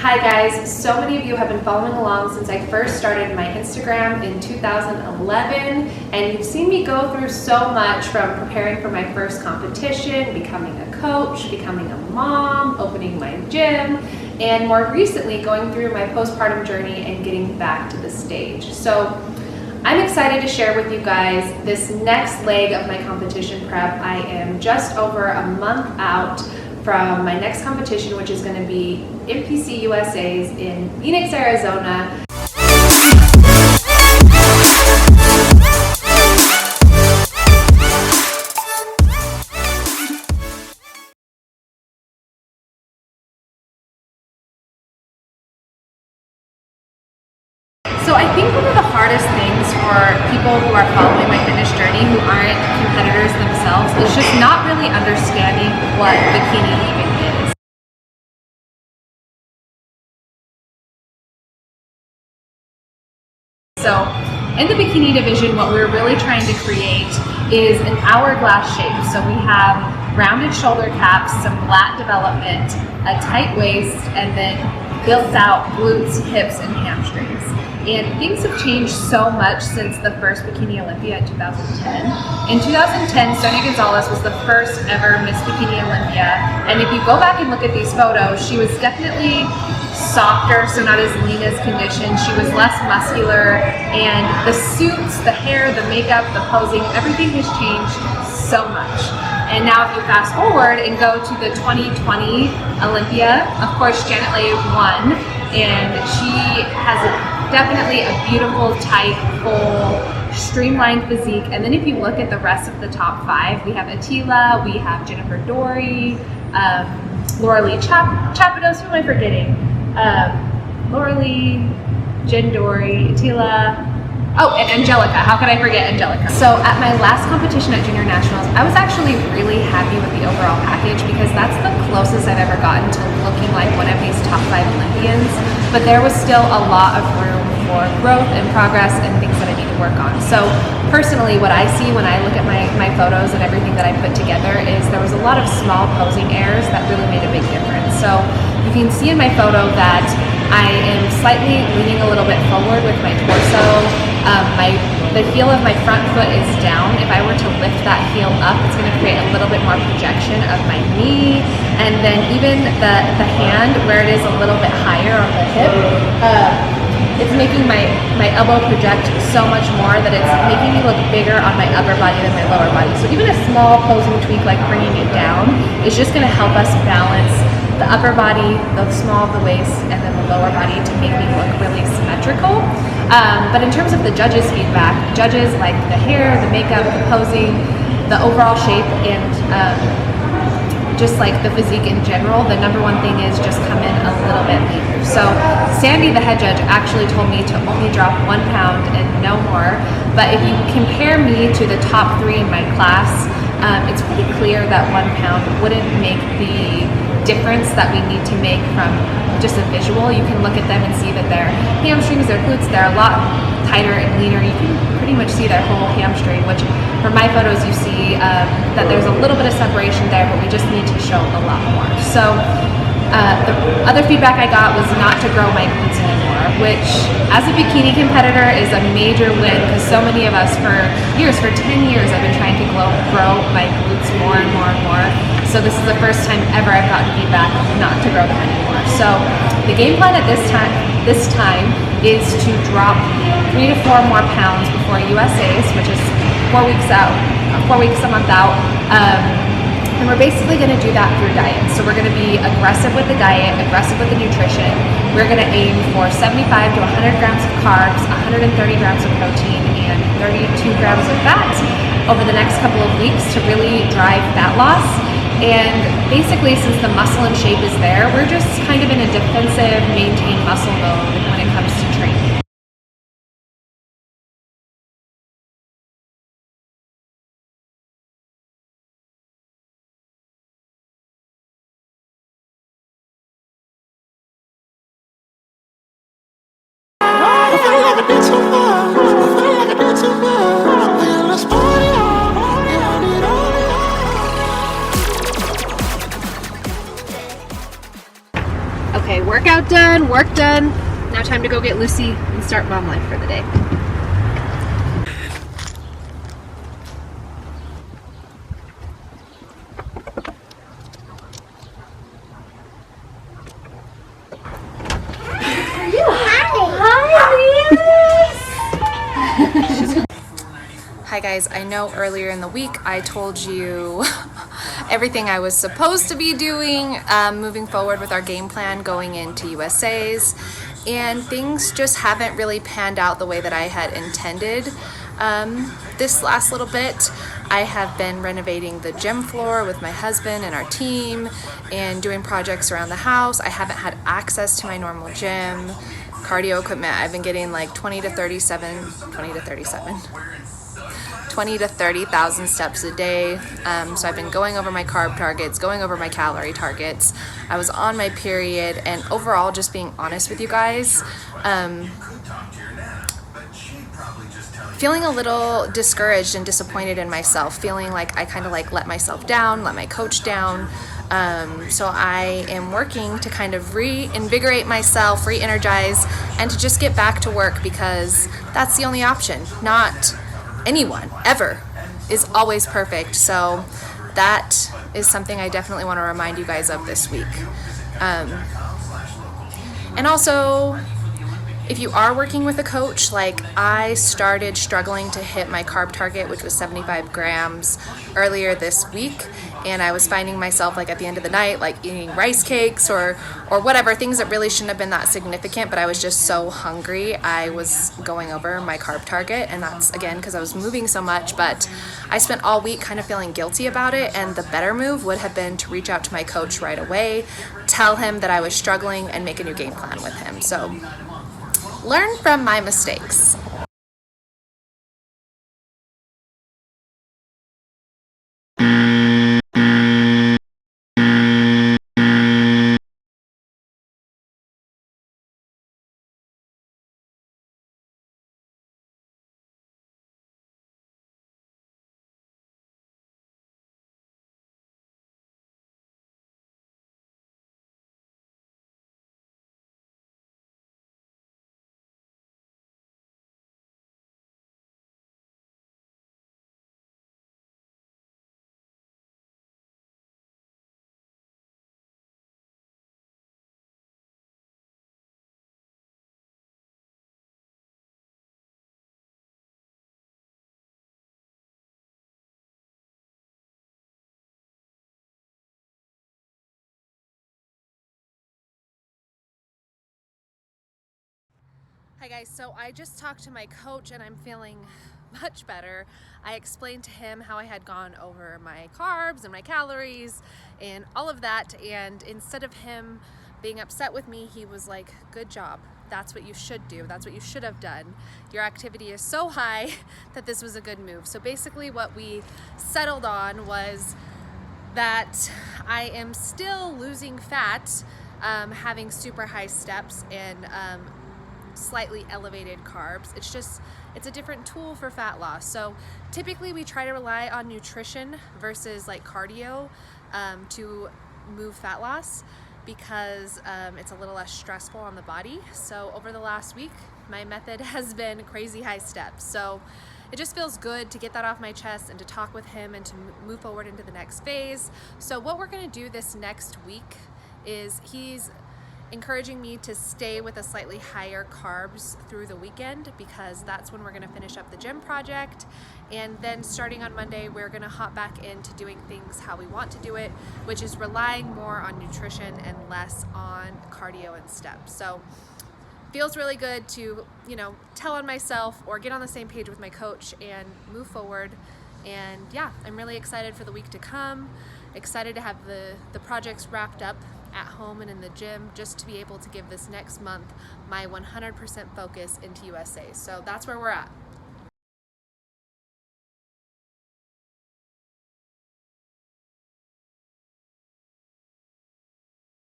Hi guys, so many of you have been following along since I first started my Instagram in 2011, and you've seen me go through so much, from preparing for my first competition, becoming a coach, becoming a mom, opening my gym, and more recently going through my postpartum journey and getting back to the stage. So I'm excited to share with you guys this next leg of my competition prep. I am just over a month out from my next competition, which is going to be NPC USAS in Phoenix, Arizona. So I think one of the hardest things for people who are following my fitness journey who aren't competitors themselves is just not really understanding what bikini even is. So in the bikini division, what we're really trying to create is an hourglass shape. So we have rounded shoulder caps, some lat development, a tight waist, and then built out glutes, hips, and hamstrings. And things have changed so much since the first Bikini Olympia in 2010. In 2010, Sonia Gonzalez was the first ever Miss Bikini Olympia. And if you go back and look at these photos, she was definitely softer, so not as lean as conditioned. She was less muscular, and the suits, the hair, the makeup, the posing, everything has changed so much. And now if you fast forward and go to the 2020 Olympia, of course Janet Leigh won, and she has definitely a beautiful, tight, full, streamlined physique. And then if you look at the rest of the top five, we have Attila, we have Jennifer Dory, Laura Lee Chapados, who am I forgetting? Laura Lee, Jen Dory, Attila, oh, and Angelica. How could I forget Angelica? So at my last competition at Junior Nationals, I was actually really happy with the overall package because that's the closest I've ever gotten to looking like one of these top 5 Olympians. But there was still a lot of room for growth and progress and things that I need to work on. So personally, what I see when I look at my photos and everything that I put together is there was a lot of small posing errors that really made a big difference. So you can see in my photo that I am slightly leaning a little bit forward with my torso. The heel of my front foot is down. If I were to lift that heel up, it's going to create a little bit more projection of my knee. And then even the hand, where it is a little bit higher on the hip, it's making my elbow project so much more that it's making me look bigger on my upper body than my lower body. So even a small posing tweak like bringing it down is just going to help us balance the upper body, the small of the waist, and then the lower body to make me look really symmetrical. But in terms of the judges' feedback, judges like the hair, the makeup, the posing, the overall shape, and just like the physique in general, the number one thing is just come in a little bit leaner. So Sandy, the head judge, actually told me to only drop 1 pound and no more. But if you compare me to the top 3 in my class, it's pretty clear that 1 pound wouldn't make the difference that we need to make from just a visual. You can look at them and see that their hamstrings, their glutes, they're a lot tighter and leaner. You can pretty much see their whole hamstring, which for my photos you see that there's a little bit of separation there, but we just need to show a lot more. So the other feedback I got was not to grow my glutes anymore, which as a bikini competitor is a major win, because so many of us for 10 years I've been trying to grow my glutes more and more and more. So this is the first time ever I've gotten feedback not to grow them anymore. So the game plan at this time is to drop 3 to 4 more pounds before USAs, which is 4 weeks a month out. And we're basically going to do that through diet. So we're going to be aggressive with the diet, aggressive with the nutrition. We're going to aim for 75 to 100 grams of carbs, 130 grams of protein, and 32 grams of fat over the next couple of weeks to really drive fat loss. And basically, since the muscle and shape is there, we're just kind of in a defensive, maintain muscle mode when it comes to training. workout done, work done. Now time to go get Lucy and start mom life for the day. Hi guys, I know earlier in the week I told you everything I was supposed to be doing moving forward with our game plan going into USAs, and things just haven't really panned out the way that I had intended. This last little bit, I have been renovating the gym floor with my husband and our team and doing projects around the house. I haven't had access to my normal gym. Cardio equipment, I've been getting like 20 to 30,000 steps a day. So I've been going over my carb targets, going over my calorie targets. I was on my period, and overall, just being honest with you guys, feeling a little discouraged and disappointed in myself, feeling like I kind of like let myself down, let my coach down. So I am working to kind of reinvigorate myself, re-energize, and to just get back to work, because that's the only option. Not anyone ever is always perfect. So that is something I definitely want to remind you guys of this week. And also, if you are working with a coach, like I started struggling to hit my carb target, which was 75 grams earlier this week. And I was finding myself like at the end of the night, like eating rice cakes or whatever, things that really shouldn't have been that significant, but I was just so hungry. I was going over my carb target, and that's again because I was moving so much. But I spent all week kind of feeling guilty about it, and the better move would have been to reach out to my coach right away, tell him that I was struggling, and make a new game plan with him. So learn from my mistakes. Hi guys, so I just talked to my coach and I'm feeling much better. I explained to him how I had gone over my carbs and my calories and all of that, and instead of him being upset with me, he was like, good job. That's what you should do. That's what you should have done. Your activity is so high that this was a good move. So basically what we settled on was that I am still losing fat, having super high steps and slightly elevated carbs. It's a different tool for fat loss. So typically we try to rely on nutrition versus like cardio to move fat loss, because it's a little less stressful on the body. So over the last week, my method has been crazy high steps. So it just feels good to get that off my chest and to talk with him and to move forward into the next phase. So what we're gonna do this next week is he's encouraging me to stay with a slightly higher carbs through the weekend, because that's when we're going to finish up the gym project, and then starting on Monday we're going to hop back into doing things how we want to do it, which is relying more on nutrition and less on cardio and steps. So feels really good to, tell on myself or get on the same page with my coach and move forward. And yeah, I'm really excited for the week to come, excited to have the projects wrapped up at home and in the gym, just to be able to give this next month my 100% focus into USA. So that's where we're at.